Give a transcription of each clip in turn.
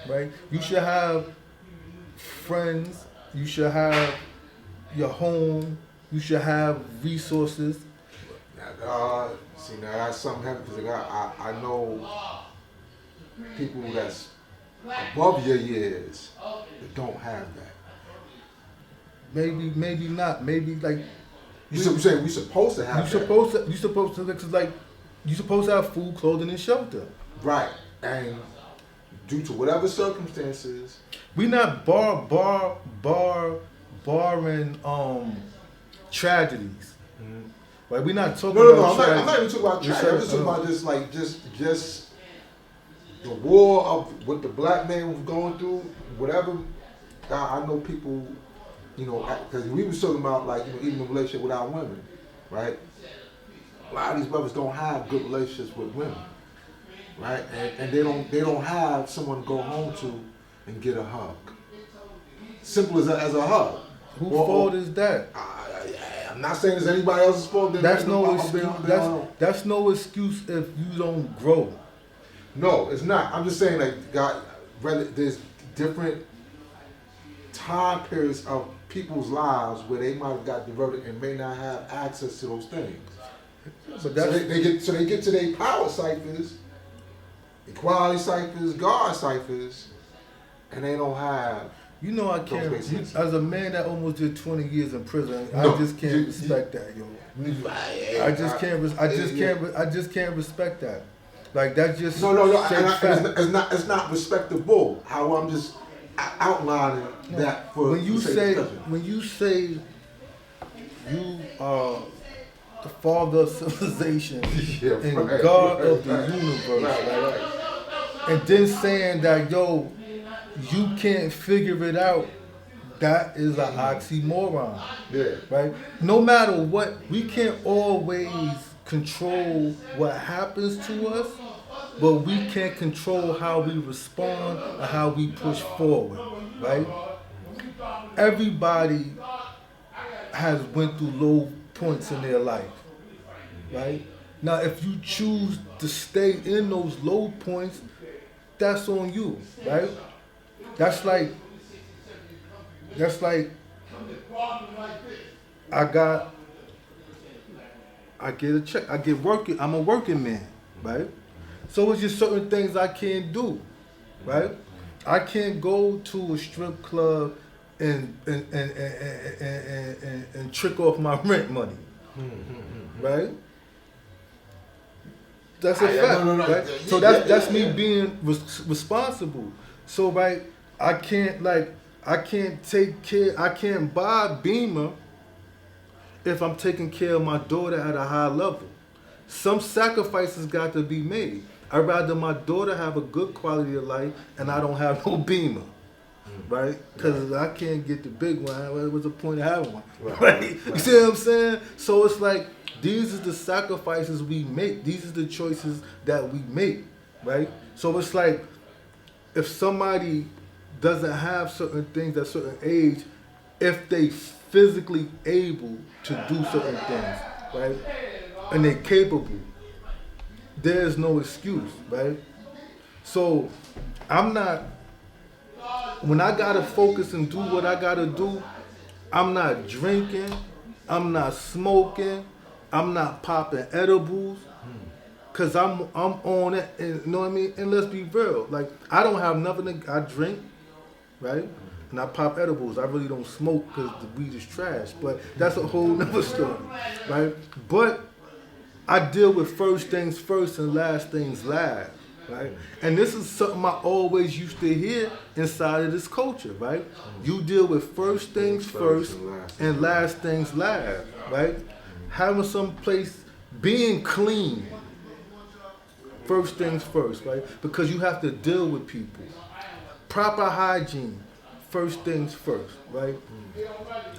right? You should have friends. You should have your home. You should have resources. See, now that's something heavy because I know people that's above your years that don't have that. Maybe not. Maybe like You saying we supposed to have that. you supposed to cause like you supposed to have food, clothing, and shelter. Right. And due to whatever circumstances, We not barring tragedies. Right? We not talking about I'm not even talking about tragedy. I'm just talking about just the war of what the black man was going through, whatever. I know people, because we was talking about like even the relationship with our women, right? A lot of these brothers don't have good relationships with women, right? And they don't have someone to go home to and get a hug. Simple as a hug. Whose fault is that? I'm not saying it's anybody else's fault. That's no excuse. That's no excuse if you don't grow. No, it's not. I'm just saying there's different time periods of people's lives where they might have got diverted and may not have access to those things. But they get to their power ciphers, equality ciphers, guard ciphers, and they don't have. I can't. As a man that almost did 20 years in prison, I just can't respect that, yo. I just can't respect that. Like that just it's not respectable. How I'm just outlining that for when you say you are the father of civilization and God of the universe, right? And then saying that you can't figure it out, that is an oxymoron. Yeah. Right? No matter what, we can't always control what happens to us, but we can't control how we respond or how we push forward. Right? Everybody has went through low points in their life. Right? Now if you choose to stay in those low points, that's on you, right? That's like I get a check. I'm a working man, right? So it's just certain things I can't do, right? I can't go to a strip club and trick off my rent money, right? That's a fact. Right? So that's me being responsible. So right, I can't buy a Beamer if I'm taking care of my daughter at a high level. Some sacrifices got to be made. I'd rather my daughter have a good quality of life and I don't have no Beamer, right? Because I can't get the big one. What's the point of having one, right? You see what I'm saying? So it's like these are the sacrifices we make. These are the choices that we make, right? So it's like if somebody doesn't have certain things at a certain age, if they physically able to do certain things, right? And they're capable, there's no excuse, right? So when I gotta focus and do what I gotta do, I'm not drinking, I'm not smoking, I'm not popping edibles, cause I'm on it, and you know what I mean? And let's be real, like I don't have nothing I drink, right? And I pop edibles. I really don't smoke because the weed is trash, but that's a whole nother story, right? But I deal with first things first and last things last, right? And this is something I always used to hear inside of this culture, right? You deal with first things first and last things last, right? Having some place, being clean, first things first, right? Because you have to deal with people. Proper hygiene, first things first, right?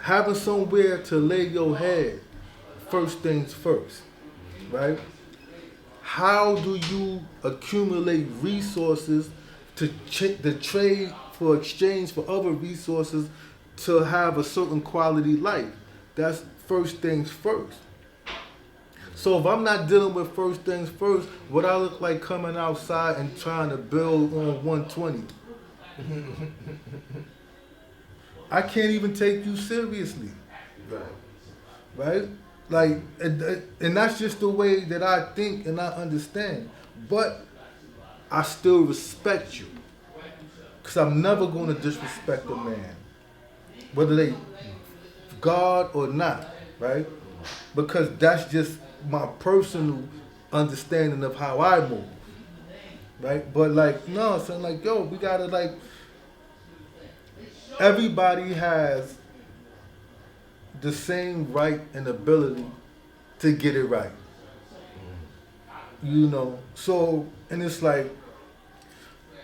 Having somewhere to lay your head, first things first, right? How do you accumulate resources to trade for exchange for other resources to have a certain quality life? That's first things first. So if I'm not dealing with first things first, what I look like coming outside and trying to build on 120, I can't even take you seriously. Right. Right? Like, and that's just the way that I think and I understand. But I still respect you. Because I'm never going to disrespect a man. Whether they God or not, right? Because that's just my personal understanding of how I move. Right? But like, no, so like, yo, we gotta like, everybody has the same right and ability to get it right. You know, so, and it's like,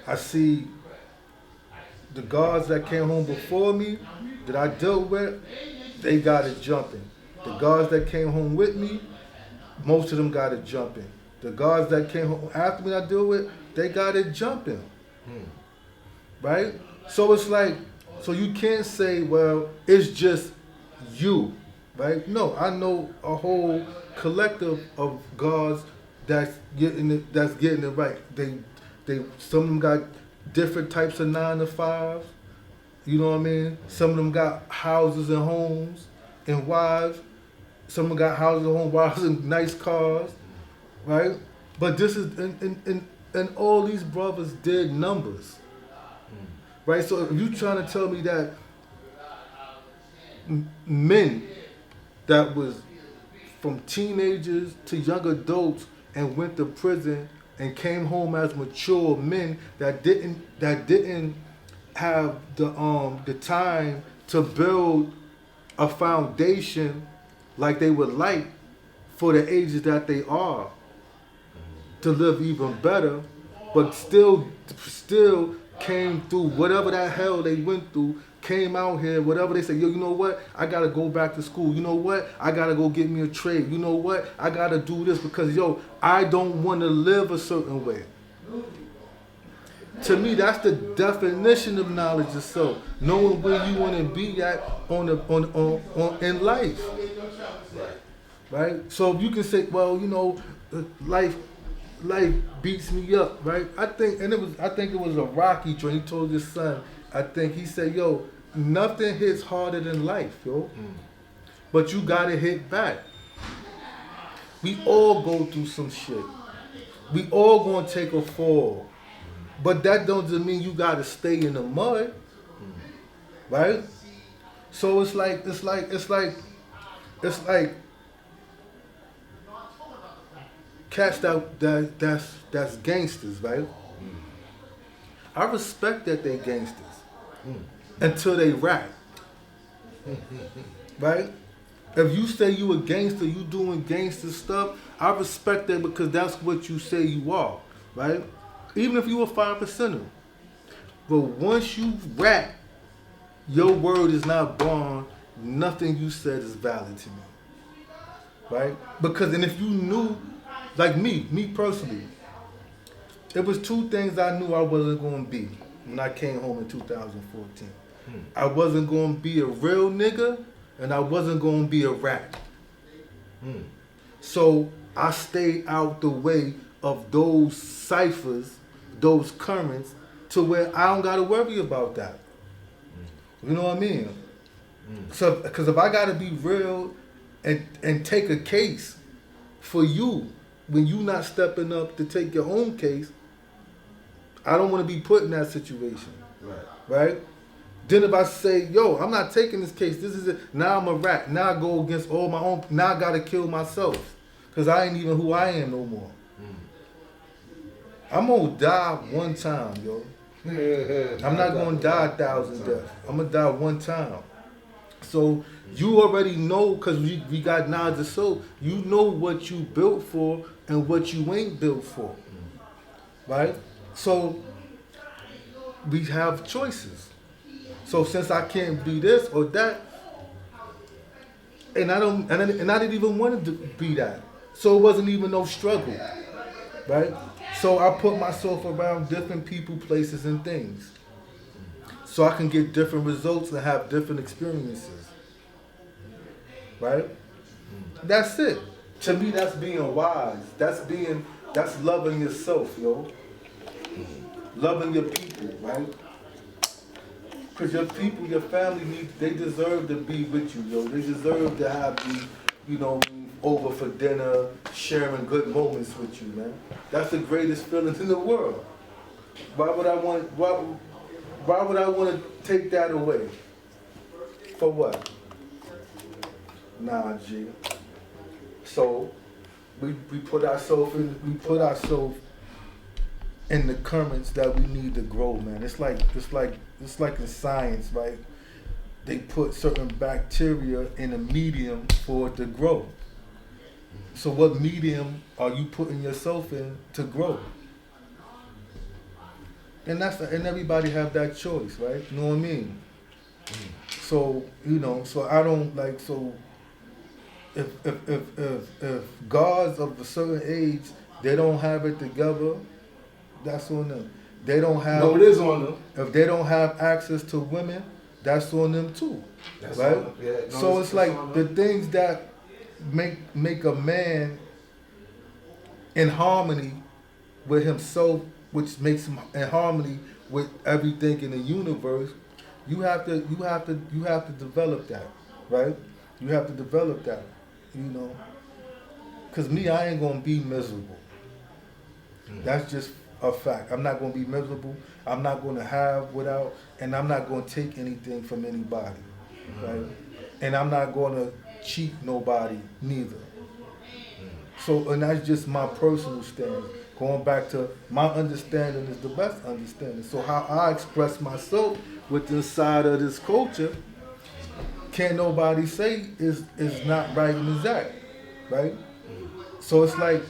I see the guards that came home before me, that I dealt with, they got it jumping. The guards that came home with me, most of them got it jumping. The guards that came home after me I deal with, they got it jumping. Right? So it's like, so you can't say, well, it's just you. Right? No, I know a whole collective of guards that's getting it right. Some of them got different types of 9 to 5s. You know what I mean? Some of them got houses and homes and wives. Some of them got houses and homes, wives and nice cars. Right? But this is, and all these brothers did numbers. Right? So if you trying to tell me that men that was from teenagers to young adults and went to prison and came home as mature men that didn't have the time to build a foundation like they would like for the ages that they are to live even better, but still came through whatever that hell they went through, came out here, whatever they say, yo, you know what? I gotta go back to school. You know what? I gotta go get me a trade. You know what? I gotta do this because, yo, I don't want to live a certain way. To me, that's the definition of knowledge of self. Knowing where you want to be at in life. Right? So you can say, well, you know, life beats me up, right? I think it was a Rocky joint. He told his son, I think he said, yo, nothing hits harder than life, yo. But you gotta hit back. We all go through some shit. We all gonna take a fall. But that doesn't mean you gotta stay in the mud. Right? So it's like cats that's gangsters, right? I respect that they gangsters until they rap, right? If you say you a gangster, you doing gangster stuff, I respect that because that's what you say you are, right? Even if you a 5%er. But once you rap, your word is not bond, nothing you said is valid to me, right? Because, and if you knew, like me personally, it was 2 things I knew I wasn't going to be when I came home in 2014. I wasn't going to be a real nigga, and I wasn't going to be a rat. So I stayed out the way of those ciphers, those currents, to where I don't got to worry about that. You know what I mean? So, because if I got to be real and take a case for you, when you not stepping up to take your own case, I don't want to be put in that situation. Right? Then if I say, yo, I'm not taking this case, this is it, now I'm a rat, now I go against all my own, now I got to kill myself. Because I ain't even who I am no more. I'm going to die one time, yo. I'm not going to die 1,000 deaths. I'm going to die one time. So you already know, because we got knowledge of soul, you know what you built for and what you ain't built for. Right? So we have choices. So since I can't be this or that, and I didn't even want to be that. So it wasn't even no struggle. Right? So I put myself around different people, places, and things. So I can get different results and have different experiences. Right? That's it. To me, that's being wise. That's loving yourself, yo. Loving your people, right? Because your people, your family they deserve to be with you, yo. They deserve to have you, over for dinner, sharing good moments with you, man. That's the greatest feeling in the world. Why would I want to take that away? For what? Nah, G. So we put ourselves in the currents that we need to grow, man. It's like in science, right? They put certain bacteria in a medium for it to grow. So what medium are you putting yourself in to grow? And everybody have that choice, right? You know what I mean? So, so I don't if gods of a certain age, they don't have it together, that's on them. They don't have. No, it is on them. If they don't have access to women, that's on them too, that's right? On them. Yeah, no, so it's like the things that make a man in harmony with himself, which makes him in harmony with everything in the universe. You have to develop that, right? You have to develop that, Cause me, I ain't gonna be miserable. That's just a fact. I'm not gonna be miserable. I'm not gonna have without, and I'm not gonna take anything from anybody, right? And I'm not gonna cheat nobody neither. So, and that's just my personal stand. Going back to my understanding is the best understanding. So how I express myself with inside of this culture, can't nobody say is not right and exact, right? So it's like,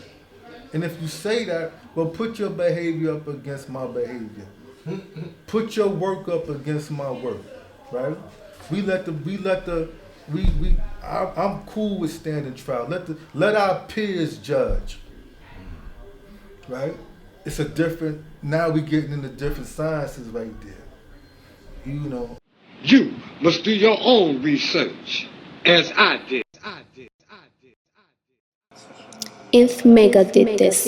and if you say that, well, put your behavior up against my behavior. Put your work up against my work, right? I'm cool with standing trial. Let our peers judge, right? It's a different. Now we getting into different sciences right there, You must do your own research, as I did. INFMEGA did this.